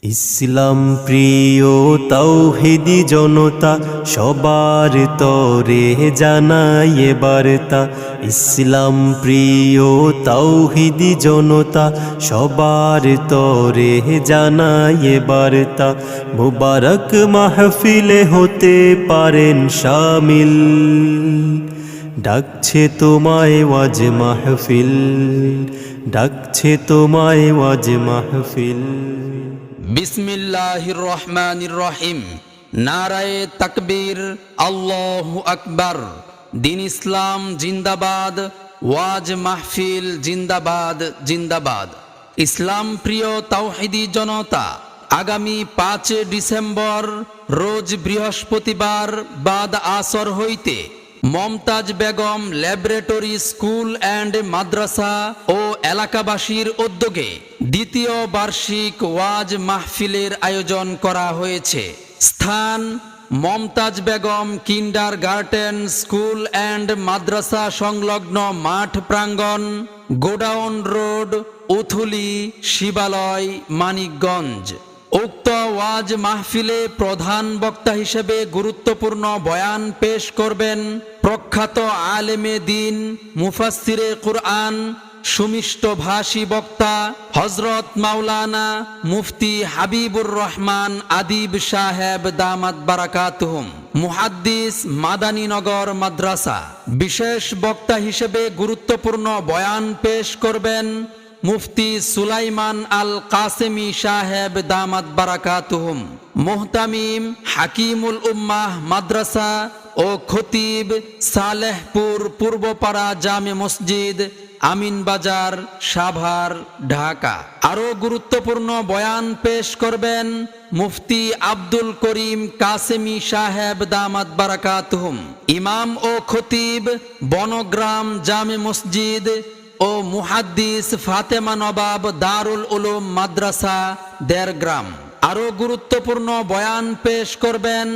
ইসলাম প্রিয় তাওহীদি জনতা সবার তরে জানায় বার্তা। ইসলাম প্রিয় তাওহীদি জনতা সবার তরে জানায় বার্তা। মুবারক মাহফিলে হতে পারেন শামিল, ডাকছে তোমায় ওয়াজ মাহফিল, ডাকছে তোমায় ওয়াজ মাহফিল। বিসমিল্লাহির রহমানির রহিম। নারায়ে তাকবীর, আল্লাহু আকবার। দিন ইসলাম জিন্দাবাদ, ওয়াজ মাহফিল জিন্দাবাদ জিন্দাবাদ। ইসলাম প্রিয় তাওহীদি জনতা, আগামী 5 ডিসেম্বর রোজ বৃহস্পতিবার বাদ আসর হইতে Momtaz Begum laboratory school and মাদ্রাসা ও এলাকাবাসীর উদ্যোগে দ্বিতীয় বার্ষিক ওয়াজ মাহফিলের আয়োজন করা হয়েছে। স্থান Momtaz Begum kindergarten school and মাদ্রাসা সংলগ্ন মাঠ প্রাঙ্গণ, গোডাউন রোড, উথুলি, শিবালয়, মানিকগঞ্জ। উক্ত ওয়াজ মাহফিলে প্রধান বক্তা হিসেবে গুরুত্বপূর্ণ বয়ান পেশ করবেন প্রখ্যাত আলেমে দ্বীন, মুফাসসিরে কুরআন, সুমিষ্ট ভাষী বক্তা হযরত মাওলানা মুফতি হাবিবুর রহমান আদিব সাহেব দামাত বারাকাতুহুম, মুহাদ্দিস, মাদানীনগর মাদ্রাসা। বিশেষ বক্তা হিসেবে গুরুত্বপূর্ণ বয়ান পেশ করবেন মুফতি সুলাইমান আল কাসেমি সাহেব দামাত বারাকাতুহুম, মুহতামিম হাকিমুল উম্মাহ মাদ্রাসা ও খতিব সালেহপুর পূর্বপাড়া জামে মসজিদ, আমিনবাজার, সাভার, ঢাকা। আরও গুরুত্বপূর্ণ বয়ান পেশ করবেন মুফতি আব্দুল করিম কাসেমি সাহেব দামাত বারাকাতুহুম, ইমাম ও খতিব বনগ্রাম জামে মসজিদ ও মুহাদ্দিস ফাতেমা নবাব দারুল উলুম মাদ্রাসা, দেরগ্রাম। আরও গুরুত্বপূর্ণ বয়ান পেশ করবেন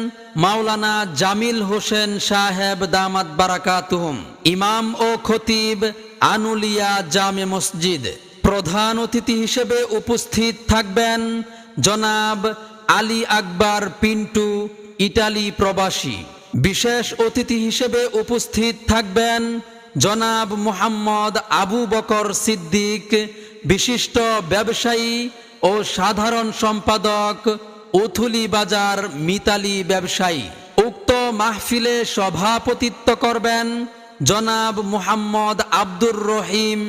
মাওলানা জামিল হোসেন সাহেব দামাত বারাকাতুহুম, ইমাম ও খতিব আনুলিয়া জামে মসজিদ। প্রধান অতিথি হিসেবে উপস্থিত থাকবেন জনাব আলী আকবর পিন্টু, ইটালি প্রবাসী। বিশেষ অতিথি হিসেবে উপস্থিত থাকবেন জনাব মুহাম্মদ আবু বকর সিদ্দিক, বিশিষ্ট ব্যবসায়ী ও সাধারণ সম্পাদক, উথুলি বাজার, মিতালি ব্যবসায়ী। উক্ত মাহফিলে সভাপতিত্ব করবেন জনাব মুহাম্মদ আব্দুর রহিম,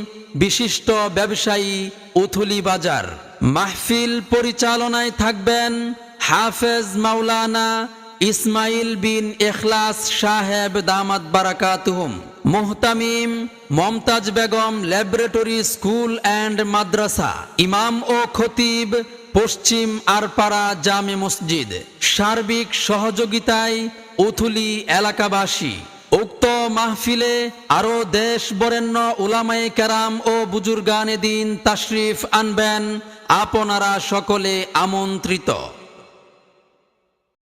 বিশিষ্ট ব্যবসায়ী, উথুলি বাজার। মাহফিল পরিচালনায় থাকবেন হাফেজ মাওলানা ইসমাইল বিন ইখলাস সাহেব দামাত বারাকাতুহুম, মুহতামিম Momtaz Begum laboratory school and মাদ্রাসা, ইমাম ও খতিব পশ্চিম আরপাড়া জামে মসজিদ। সার্বিক সহযোগিতায় উথুলি এলাকাবাসী। উক্ত মাহফিলে আরো দেশ বরেণ্য উলামায়ে কেরাম ও বুজুর্গানে দ্বীন তাশরিফ আনবেন। আপনারা সকলে আমন্ত্রিত।